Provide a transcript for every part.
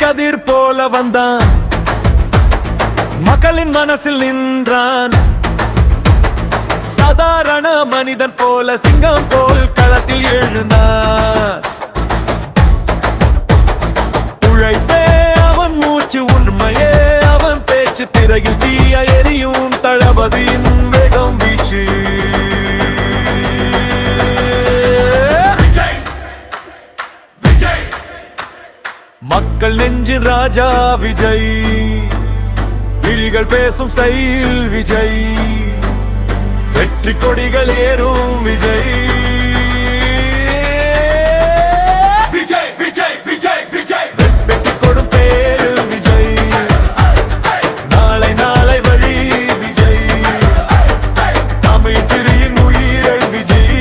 கதிர் போல வந்தான், மக்களின் மனசில் நின்றான். சாதாரண மனிதன் போல சிங்கம் போல் களத்தில் எழுந்தான். உழைப்பே அவன் மூச்சு, உண்மையே அவன் பேச்சு, திரையில் தீய எரியும் தளபதியின் வேகம் வீச்சு. மக்கள் நெஞ்சின் ராஜா விஜய், விழிகள் பேசும் ஸ்டைல் விஜய், வெற்றி கொடிகள் ஏறும் விஜய். விஜய் விஜய் விஜய் விஜய் வெற்றி கொடும் பேரு விஜய், நாளை நாளை வழி விஜய், தமிழ் திரியின் உயிரல் விஜய்.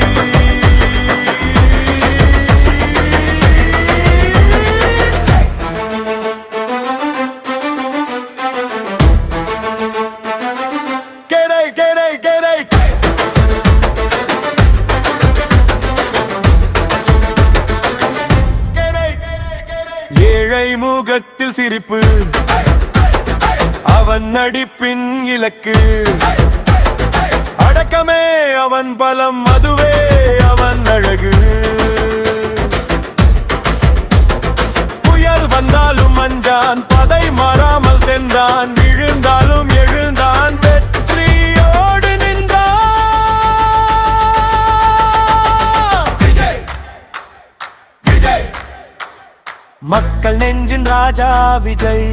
ஏழை முகத்தில் சிரிப்பு, அவன் நடிப்பின் இலக்கு, அடக்கமே அவன் பலம், அதுவே அவன் அழகு. புயல் வந்தாலும் அஞ்சான், பதை மாறாமல் சென்றான், விழுந்தாலும் எழுந்தான், வெற்றியோடு நின்றான். விஜய் விஜய் மக்கள் நெஞ்சின் ராஜா விஜய்,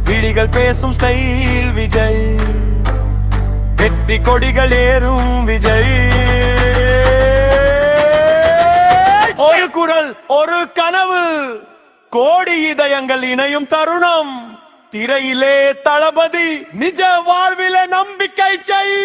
விழிகள் பேசும் ஸ்டைல் விஜய், வெற்றி கொடிகள் ஏறும் விஜய். ஒரு குரல் ஒரு கனவு, கோடி இதயங்கள் இணையும் தருணம், திரையிலே தளபதி, நிஜ வாழ்விலே நம்பிக்கை செய்.